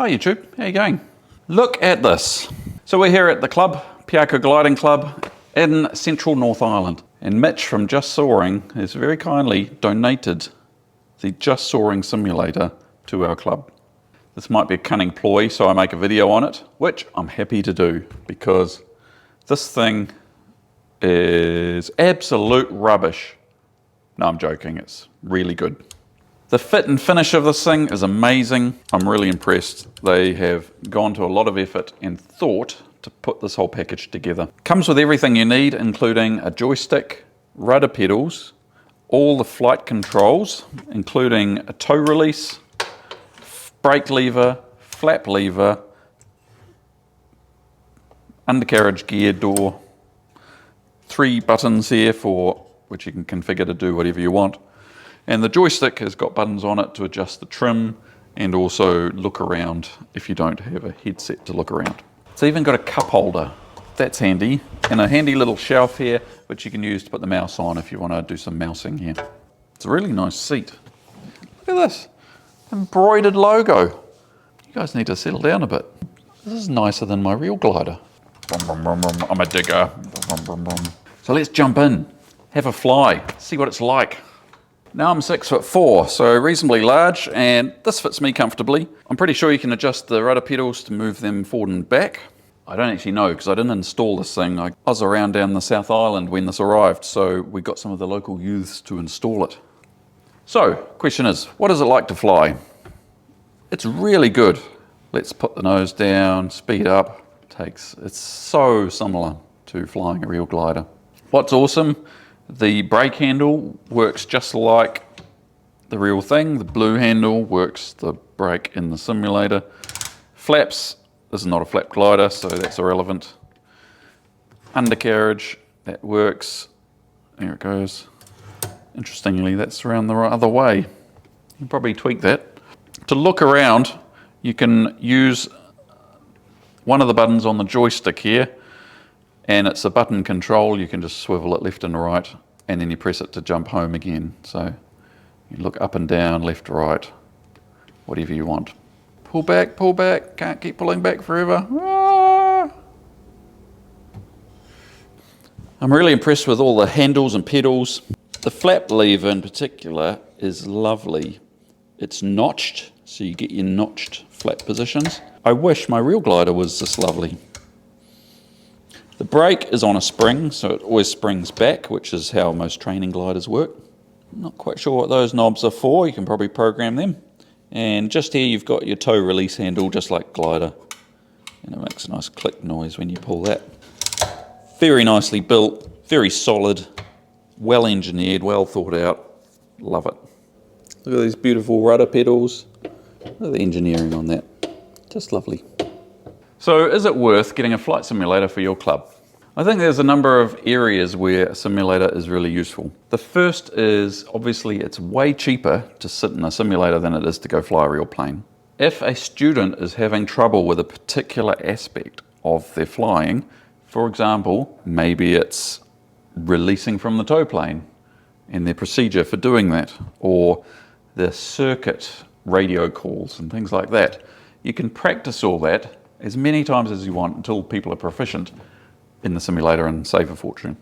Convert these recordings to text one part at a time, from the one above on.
Hi YouTube, how you going? Look at this. So we're here at the club, Piako Gliding Club in central North Island. And Mitch from Just Soaring has very kindly donated the Just Soaring simulator to our club. This might be a cunning ploy, so I make a video on it, which I'm happy to do because this thing is absolute rubbish. No, I'm joking, it's really good. The fit and finish of this thing is amazing. I'm really impressed. They have gone to a lot of effort and thought to put this whole package together. Comes with everything you need, including a joystick, rudder pedals, all the flight controls, including a tow release, brake lever, flap lever, undercarriage gear door, 3 buttons here for which you can configure to do whatever you want. And the joystick has got buttons on it to adjust the trim and also look around if you don't have a headset to look around. It's even got a cup holder, that's handy, and a handy little shelf here which you can use to put the mouse on if you want to do some mousing here. It's a really nice seat. Look at this, embroidered logo. You guys need to settle down a bit. This is nicer than my real glider. I'm a digger. So let's jump in, have a fly, see what it's like. Now I'm 6'4", so reasonably large, and this fits me comfortably. I'm pretty sure you can adjust the rudder pedals to move them forward and back. I don't actually know because I didn't install this thing. I was around down the South Island when this arrived, so we got some of the local youths to install it. So, question is, what is it like to fly? It's really good. Let's put the nose down, speed up. It's so similar to flying a real glider. What's awesome, the brake handle works just like the real thing. The blue handle works the brake in the simulator. Flaps, this is not a flap glider, so that's irrelevant. Undercarriage, that works. There it goes. Interestingly, that's around the other way. You can probably tweak that. To look around, you can use one of the buttons on the joystick here, and it's a button control. You can just swivel it left and right, and then you press it to jump home again. So you look up and down, left, right, whatever you want. Pull back, can't keep pulling back forever. Ah! I'm really impressed with all the handles and pedals. The flap lever in particular is lovely. It's notched, so you get your notched flap positions. I wish my real glider was this lovely. The brake is on a spring, so it always springs back, which is how most training gliders work. I'm not quite sure what those knobs are for. You can probably program them. And just here you've got your tow release handle, just like glider. And it makes a nice click noise when you pull that. Very nicely built, very solid, well engineered, well thought out. Love it. Look at these beautiful rudder pedals. Look at the engineering on that. Just lovely. So is it worth getting a flight simulator for your club? I think there's a number of areas where a simulator is really useful. The first is obviously it's way cheaper to sit in a simulator than it is to go fly a real plane. If a student is having trouble with a particular aspect of their flying, for example, maybe it's releasing from the tow plane and their procedure for doing that, or the circuit radio calls and things like that, you can practice all that as many times as you want until people are proficient in the simulator and save a fortune.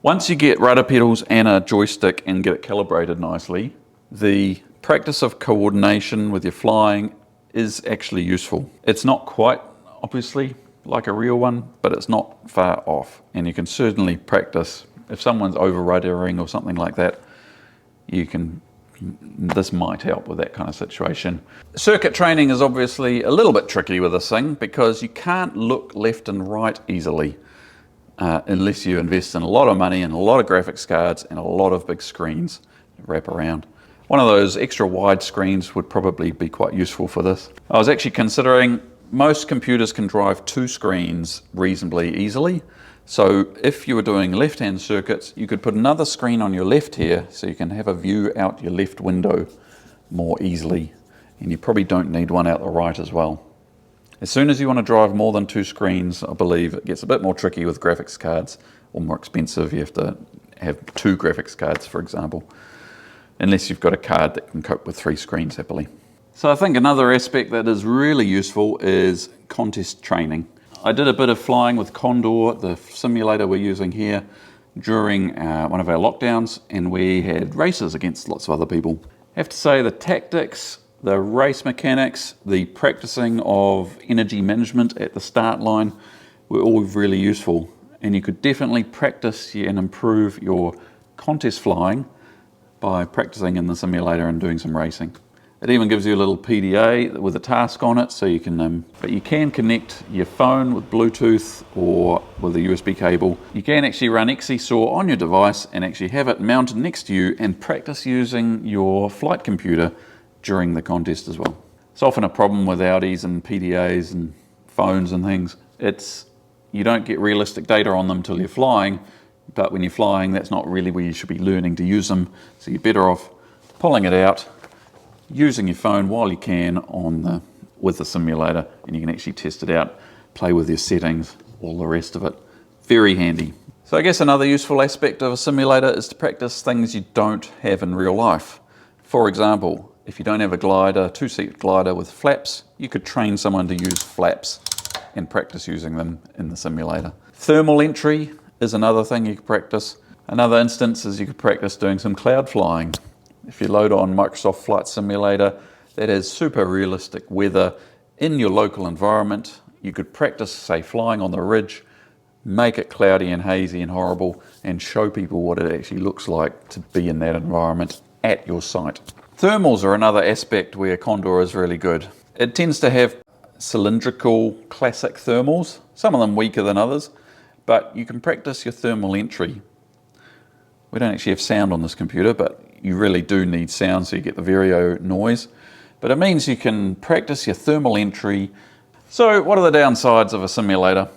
Once you get rudder pedals and a joystick and get it calibrated nicely, the practice of coordination with your flying is actually useful. It's not quite, obviously, like a real one, but it's not far off. And you can certainly practice. If someone's over-ruddering or something like that, this might help with that kind of situation. Circuit training is obviously a little bit tricky with this thing because you can't look left and right easily unless you invest in a lot of money and a lot of graphics cards and a lot of big screens to wrap around. One of those extra wide screens would probably be quite useful for this. I was actually considering most computers can drive 2 screens reasonably easily. So if you were doing left-hand circuits, you could put another screen on your left here so you can have a view out your left window more easily. And you probably don't need one out the right as well. As soon as you want to drive more than 2 screens, I believe it gets a bit more tricky with graphics cards, or more expensive. You have to have 2 graphics cards, for example, unless you've got a card that can cope with 3 screens happily. So I think another aspect that is really useful is contest training. I did a bit of flying with Condor, the simulator we're using here, during one of our lockdowns, and we had races against lots of other people. I have to say the tactics, the race mechanics, the practicing of energy management at the start line were all really useful, and you could definitely practice and improve your contest flying by practicing in the simulator and doing some racing. It even gives you a little PDA with a task on it, so you can, but you can connect your phone with Bluetooth or with a USB cable. You can actually run XeSaw on your device and actually have it mounted next to you and practice using your flight computer during the contest as well. It's often a problem with Audis and PDAs and phones and things. You don't get realistic data on them till you're flying, but when you're flying, that's not really where you should be learning to use them. So you're better off pulling it out, using your phone while you can with the simulator, and you can actually test it out, play with your settings, all the rest of it. Very handy. So I guess another useful aspect of a simulator is to practice things you don't have in real life. For example, if you don't have a glider, two-seat glider with flaps, you could train someone to use flaps and practice using them in the simulator. Thermal entry is another thing you could practice. Another instance is you could practice doing some cloud flying. If you load on Microsoft Flight Simulator, that has super realistic weather in your local environment. You could practice, say, flying on the ridge, make it cloudy and hazy and horrible, and show people what it actually looks like to be in that environment at your site. Thermals are another aspect where Condor is really good. It tends to have cylindrical classic thermals, some of them weaker than others, but you can practice your thermal entry. We don't actually have sound on this computer, but you really do need sound so you get the Vario noise. But it means you can practice your thermal entry. So what are the downsides of a simulator?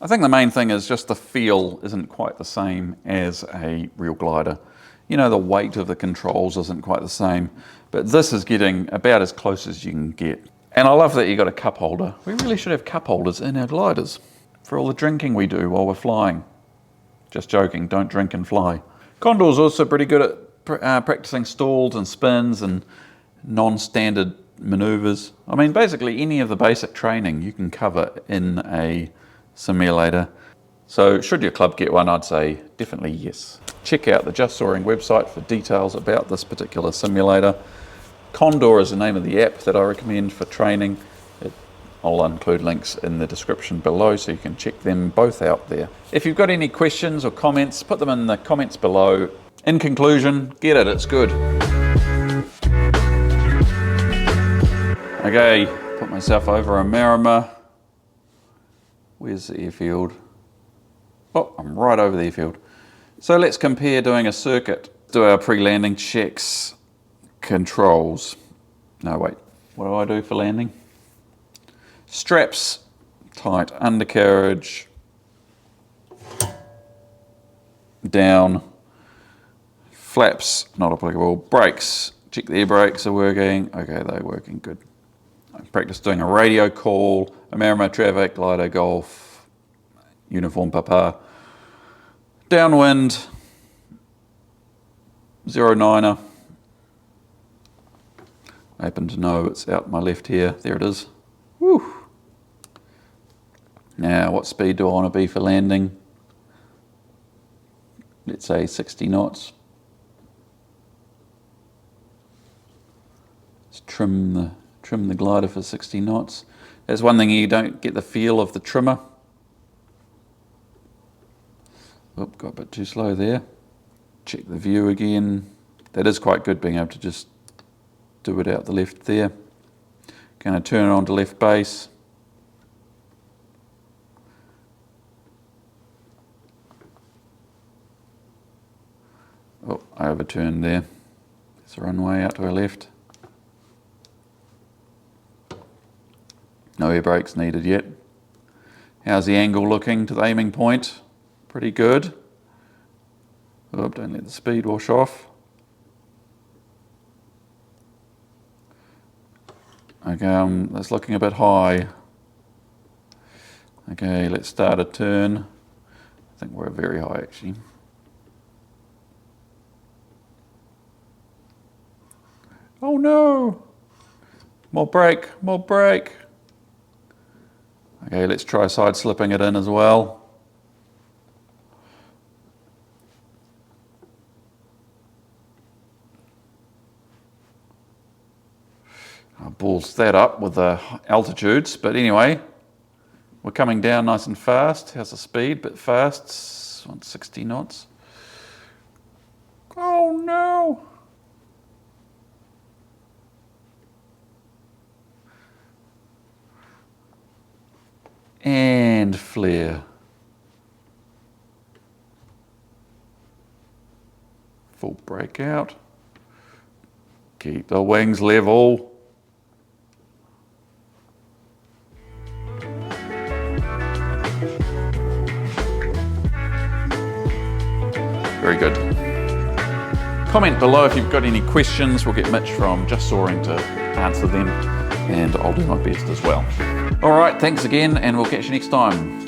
I think the main thing is just the feel isn't quite the same as a real glider. You know, the weight of the controls isn't quite the same, but this is getting about as close as you can get. And I love that you got a cup holder. We really should have cup holders in our gliders for all the drinking we do while we're flying. Just joking, don't drink and fly. Condor's also pretty good at practicing stalls and spins and non-standard maneuvers. I mean, basically any of the basic training you can cover in a simulator. So should your club get one, I'd say definitely yes. Check out the Just Soaring website for details about this particular simulator. Condor is the name of the app that I recommend for training. I'll include links in the description below so you can check them both out there. If you've got any questions or comments, put them in the comments below. In conclusion, get it, it's good. Okay, put myself over a Marima. Where's the airfield? Oh, I'm right over the airfield. So let's compare doing a circuit. Do our pre-landing checks, controls. No, wait, what do I do for landing? Straps tight, undercarriage down, flaps not applicable, brakes, check the air brakes are working, okay, they're working good. I practice doing a radio call, a Marima traffic, glider, golf, uniform papa, downwind, 09er, I happen to know it's out my left here, there it is. Whew. Now, what speed do I want to be for landing? Let's say 60 knots. Let's trim the glider for 60 knots. There's one thing, you don't get the feel of the trimmer. Oop, got a bit too slow there. Check the view again. That is quite good, being able to just do it out the left there. Going to turn it on to left base. Oh, I overturned there. It's a runway out to our left. No air brakes needed yet. How's the angle looking to the aiming point? Pretty good. Oh, don't let the speed wash off. Okay, that's looking a bit high. Okay, let's start a turn. I think we're very high actually. Oh no! More brake, more brake. Okay, let's try side slipping it in as well. I balls that up with the altitudes, but anyway, we're coming down nice and fast. How's the speed? Bit fast, 160 knots. Oh no! And flare. Full brake out. Keep the wings level. Very good. Comment below if you've got any questions. We'll get Mitch from Just Soaring to answer them, and I'll do my best as well. All right, thanks again, and we'll catch you next time.